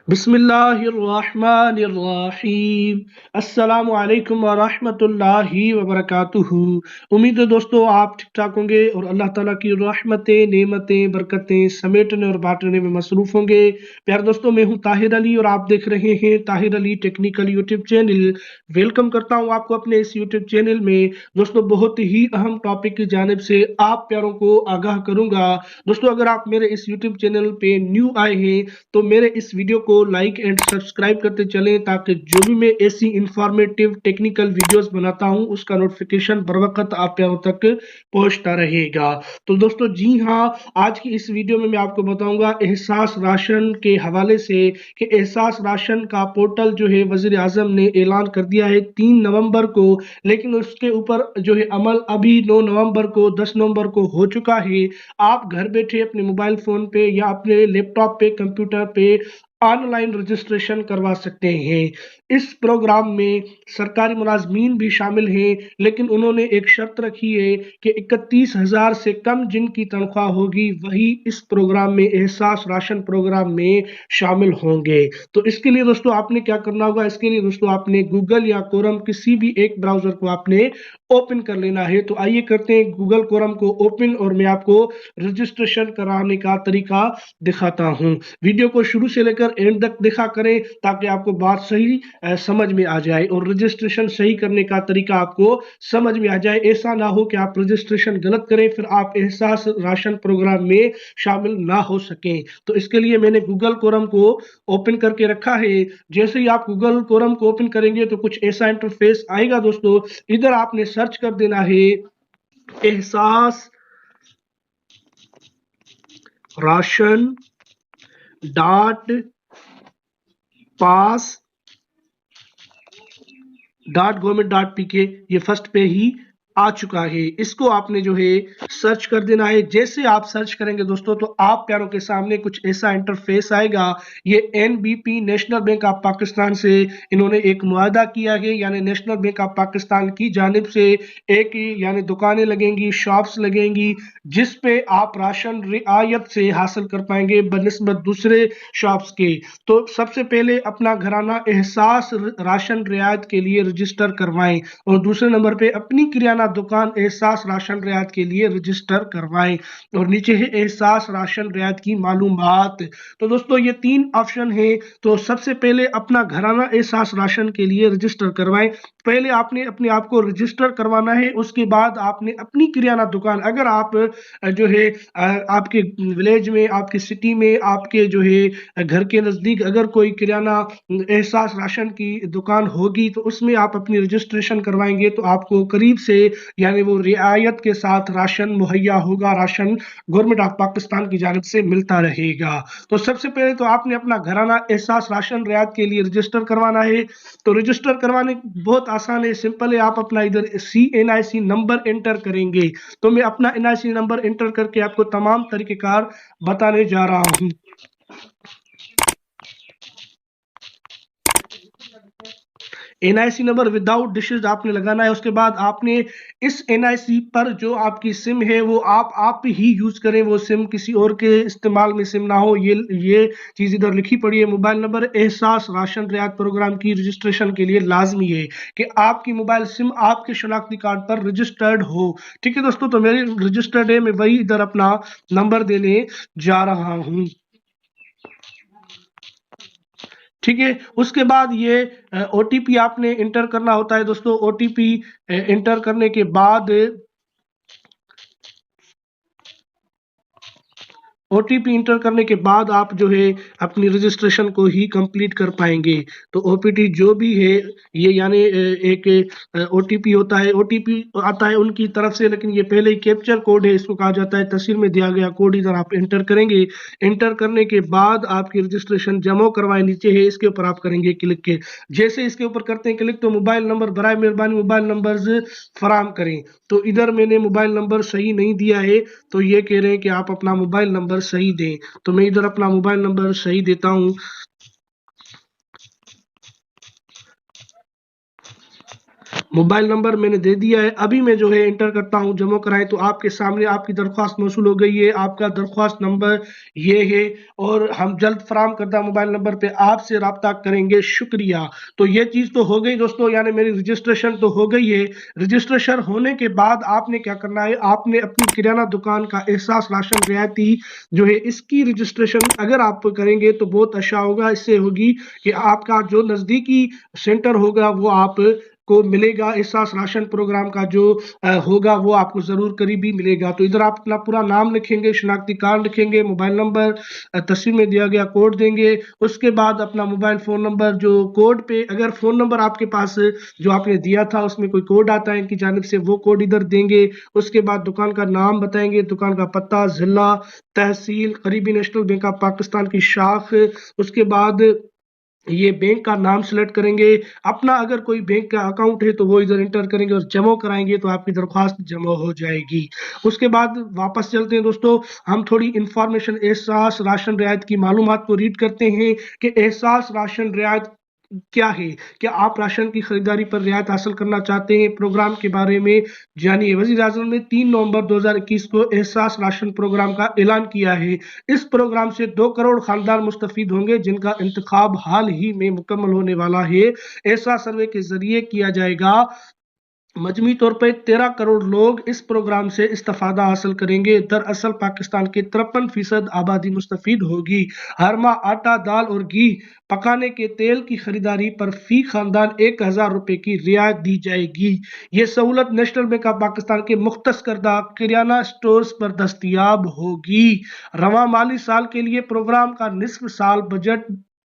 बिस्मिल्लाहिर्रहमानिर्रहीम। अस्सलाम वालेकुम वरहमतुल्लाहि वबरकातुहू। उम्मीद है दोस्तों आप ठीक ठाक होंगे और अल्लाह ताला की रहमतें, नेमतें, बरकतें समेटने और बांटने में मसरूफ होंगे। प्यारे दोस्तों, मैं हूं ताहिर अली और आप देख रहे हैं Tahir Ali technical YouTube channel. Welcome करता हूं आपको अपने इस यूट्यूब चैनल में। दोस्तों, बहुत ही अहम टॉपिक की जानिब से आप प्यारों को आगाह करूंगा। दोस्तों, अगर आप मेरे इस यूट्यूब चैनल पे न्यू आए हैं तो मेरे इस वीडियो को लाइक एंड सब्सक्राइब करते चलें, ताकि जो भी मैं ऐसी इंफॉर्मेटिव टेक्निकल वीडियोस बनाता हूं उसका नोटिफिकेशन बर वक्त आप प्यारों तक पहुंचता रहेगा। तो दोस्तों, जी हाँ, आज की इस वीडियो में मैं आपको बताऊंगा एहसास राशन के हवाले से कि एहसास राशन का पोर्टल जो है वजीर आजम ने ऐलान कर दिया है 3 नवंबर को, लेकिन उसके ऊपर जो है अमल अभी 9 नवंबर को 10 नवंबर को हो चुका है। आप घर बैठे अपने मोबाइल फोन पे या अपने लैपटॉप पे, कंप्यूटर पे ऑनलाइन रजिस्ट्रेशन करवा सकते हैं। इस प्रोग्राम में सरकारी मुलाजमीन भी शामिल हैं, लेकिन उन्होंने एक शर्त रखी है कि 31,000 से कम जिनकी तनख्वाह होगी वही इस प्रोग्राम में, एहसास राशन प्रोग्राम में शामिल होंगे। तो इसके लिए दोस्तों आपने क्या करना होगा, इसके लिए दोस्तों आपने गूगल या क्रोम किसी भी एक ब्राउजर को आपने ओपन कर लेना है। तो आइए करते हैं गूगल क्रोम को ओपन और मैं आपको रजिस्ट्रेशन कराने का तरीका दिखाता हूं। वीडियो को शुरू से लेकर एंड तक देखा करें ताकि आपको बात सही समझ में आ जाए और रजिस्ट्रेशन सही करने का तरीका आपको समझ में आ जाए। ऐसा ना हो कि आप रजिस्ट्रेशन गलत करें फिर आप एहसास राशन प्रोग्राम में शामिल ना हो सकें। तो इसके लिए मैंने गूगल क्रोम को ओपन करके रखा है। जैसे ही आप गूगल क्रोम को ओपन करेंगे तो कुछ ऐसा इंटरफेस आएगा दोस्तों। इधर आपने सर्च कर देना है एहसास राशन डॉट पास .gov.pk। ये फर्स्ट पे ही आ चुका है। इसको आपने जो है सर्च कर देना है। जैसे आप सर्च करेंगे दोस्तों तो आप प्यारों के सामने कुछ ऐसा इंटरफेस आएगा। ये NBP national bank of Pakistan से इन्होंने एक मुआहदा किया है, यानी नेशनल बैंक ऑफ पाकिस्तान की जानिब से एक यानी दुकानें लगेंगी, शॉप्स लगेंगी जिस पे आप राशन रियायत से हासिल कर पाएंगे बनिस्बत दूसरे शॉप्स के। तो सबसे पहले अपना घराना एहसास राशन रियायत के लिए रजिस्टर करवाएं और दूसरे नंबर पे अपनी किराना दुकान एहसास राशन रियायत के लिए रजिस्टर करवाएं और नीचे है एहसास राशन रियायत की मालूमात। तो दोस्तों ये 3 ऑप्शन है। तो सबसे पहले अपना घराना एहसास राशन के लिए रजिस्टर करवाएं। पहले आपने अपने आप को रजिस्टर करवाना है, उसके बाद आपने अपनी किराना दुकान, अगर आप जो है आपके विलेज में, आपकी सिटी में, आपके जो है घर के नजदीक अगर कोई किराना एहसास राशन की दुकान होगी तो उसमें आप अपनी रजिस्ट्रेशन करवाएंगे तो आपको करीब से यानी वो रियायत के साथ राशन मुहैया होगा, राशन गवर्नमेंट ऑफ पाकिस्तान की जानिब से मिलता रहेगा। तो सबसे पहले तो आपने अपना घराना एहसास राशन रियायत के लिए रजिस्टर करवाना है। तो रजिस्टर करवाने बहुत आसान है, सिंपल है। आप अपना इधर CNIC नंबर एंटर करेंगे। तो मैं अपना NIC नंबर एंटर करके आपको तमाम तरीकेकार बताने जा रहा हूं। NIC नंबर विदाउट डिशेज आपने लगाना है। उसके बाद आपने इस NIC पर जो आपकी सिम है वो आप ही यूज करें, वो सिम किसी और के इस्तेमाल में सिम ना हो। ये चीज इधर लिखी पड़ी है। मोबाइल नंबर एहसास राशन रियायत प्रोग्राम की रजिस्ट्रेशन के लिए लाजमी है कि आपकी मोबाइल सिम आपके शनाख्ती कार्ड पर रजिस्टर्ड हो। ठीक है दोस्तों, तो मेरी रजिस्टर्ड है, मैं वही इधर अपना नंबर देने जा रहा हूं। ठीक है, उसके बाद ये OTP आपने इंटर करना होता है दोस्तों। OTP इंटर करने के बाद OTP इंटर करने के बाद आप जो है अपनी रजिस्ट्रेशन को ही कंप्लीट कर पाएंगे। तो OPT जो भी है ये यानी एक OTP होता है। OTP आता है उनकी तरफ से, लेकिन ये पहले ही कैप्चर कोड है, इसको कहा जाता है तस्वीर में दिया गया कोड। इधर आप इंटर करेंगे। इंटर करने के बाद आपकी रजिस्ट्रेशन जमा करवाएं, नीचे है इसके ऊपर आप करेंगे क्लिक के। जैसे इसके ऊपर करते हैं क्लिक तो मोबाइल नंबर, बराए मेहरबानी मोबाइल नंबर फराम करें। तो इधर मैंने मोबाइल नंबर सही नहीं दिया है, तो ये कह रहे हैं कि आप अपना मोबाइल नंबर सही दें। तो मैं इधर अपना मोबाइल नंबर सही देता हूं। मोबाइल नंबर मैंने दे दिया है। अभी मैं जो है एंटर करता हूँ जमा कराएं, तो आपके सामने आपकी दरख्वास्त मौसूल हो गई है। आपका दरख्वास्त नंबर ये है और हम जल्द फराम करदा मोबाइल नंबर पे आपसे रब्ता करेंगे। शुक्रिया। तो ये चीज़ तो हो गई दोस्तों, यानी मेरी रजिस्ट्रेशन तो हो गई है। रजिस्ट्रेशन होने के बाद आपने क्या करना है, आपने अपनी किराना दुकान का एहसास राशन रियायती जो है इसकी रजिस्ट्रेशन अगर आप करेंगे तो बहुत अच्छा होगा। इससे होगी कि आपका जो नज़दीकी सेंटर होगा वो आप को मिलेगा। एहसास राशन प्रोग्राम का जो होगा वो आपको ज़रूर करीबी मिलेगा। तो इधर आप अपना पूरा नाम लिखेंगे, शनाख्ती कार्ड लिखेंगे, मोबाइल नंबर, तस्वीर में दिया गया कोड देंगे। उसके बाद अपना मोबाइल फ़ोन नंबर जो कोड पे, अगर फ़ोन नंबर आपके पास जो आपने दिया था उसमें कोई कोड आता है इनकी जानिब से, वो कोड इधर देंगे। उसके बाद दुकान का नाम बताएंगे, दुकान का पता, ज़िला, तहसील, करीबी नेशनल बैंक ऑफ पाकिस्तान की शाख। उसके बाद ये बैंक का नाम सेलेक्ट करेंगे। अपना अगर कोई बैंक का अकाउंट है तो वो इधर इंटर करेंगे और जमा कराएंगे तो आपकी दरख्वास्त जमा हो जाएगी। उसके बाद वापस चलते हैं दोस्तों, हम थोड़ी इंफॉर्मेशन एहसास राशन रियायत की मालूमात को रीड करते हैं कि एहसास राशन रियायत क्या है। क्या आप राशन की खरीदारी पर रियायत हासिल करना चाहते हैं? प्रोग्राम के बारे में जानिए। वज़ीर आज़म ने 3 नवंबर 2021 को एहसास राशन प्रोग्राम का ऐलान किया है। इस प्रोग्राम से 2 करोड़ खानदान मुस्तफीद होंगे जिनका इंतखाब हाल ही में मुकम्मल होने वाला है। एहसास सर्वे के जरिए किया जाएगा। मजमूई तौर पर 13 करोड़ लोग इस प्रोग्राम से इस्तेफादा हासिल करेंगे। दरअसल पाकिस्तान के 53% आबादी मुस्तफीद होगी। हर माह आटा, दाल और घी, पकाने के तेल की खरीदारी पर फी खानदान 1000 रुपए की रियायत दी जाएगी। ये सहूलत नेशनल बैंक ऑफ पाकिस्तान के मुख्तस करदा किराना स्टोर्स पर दस्तयाब होगी। रवां माली साल के लिए प्रोग्राम का निस्फ साल बजट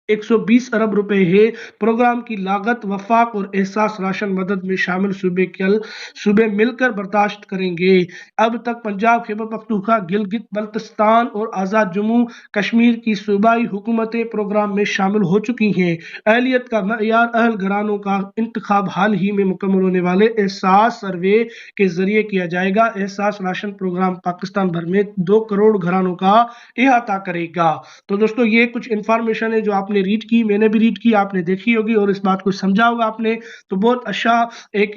120 अरब रुपए है। प्रोग्राम की लागत वफाक और एहसास राशन मदद में शामिल सूबे मिलकर बर्दाश्त करेंगे। अब तक पंजाब, खैबर पख्तूनख्वा, गिलगित बल्तिस्तान और आज़ाद जम्मू कश्मीर की सूबाई हुकूमतें प्रोग्राम में शामिल हो चुकी हैं। अहलियत का मयार अहल घरानों का इंतखाब हाल ही में मुकम्मल होने वाले एहसास सर्वे के जरिए किया जाएगा। एहसास राशन प्रोग्राम पाकिस्तान भर में 2 करोड़ घरानों का अहाता करेगा। तो दोस्तों ये कुछ इंफॉर्मेशन है जो आपने रीड की, मैंने भी रीड की, आपने देखी होगी और इस बात को समझा होगा आपने। तो बहुत अच्छा एक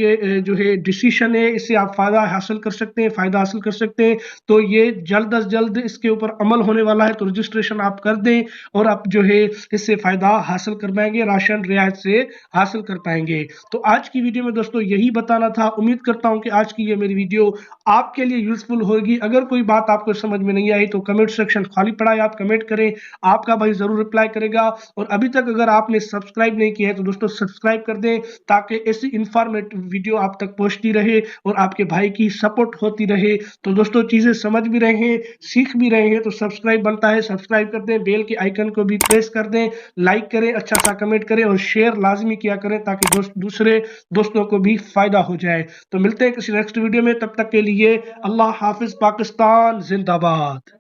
जो है डिसीजन है, इससे आप फायदा हासिल कर सकते हैं। तो ये जल्द अज जल्द इसके ऊपर अमल होने वाला है। तो रजिस्ट्रेशन आप कर दें और आप जो है इससे फायदा हासिल कर पाएंगे, राशन रियायत से हासिल कर पाएंगे। तो आज की वीडियो में दोस्तों यही बताना था। उम्मीद करता हूं कि आज की ये मेरी वीडियो आपके लिए यूजफुल होगी। अगर कोई बात आपको समझ में नहीं आई तो कमेंट सेक्शन खाली पड़ा है, आप कमेंट करें, आपका भाई जरूर रिप्लाई करेगा। और अभी तक अगर आपने सब्सक्राइब नहीं किया है तो दोस्तों सब्सक्राइब कर दें ताकि ऐसी इंफॉर्मेटिव वीडियो आप तक पहुंचती रहे और आपके भाई की सपोर्ट होती रहे। तो दोस्तों चीजें समझ भी रहे हैं, सीख भी रहे हैं, तो सब्सक्राइब बनता है, सब्सक्राइब कर दें, बेल के आइकन को भी प्रेस कर दें, लाइक करें, अच्छा सा कमेंट करें और शेयर लाजमी किया करें ताकि दूसरे दोस्तों को भी फायदा हो जाए। तो मिलते हैं किसी नेक्स्ट वीडियो में, तब तक के लिए अल्लाह हाफिज। पाकिस्तान जिंदाबाद।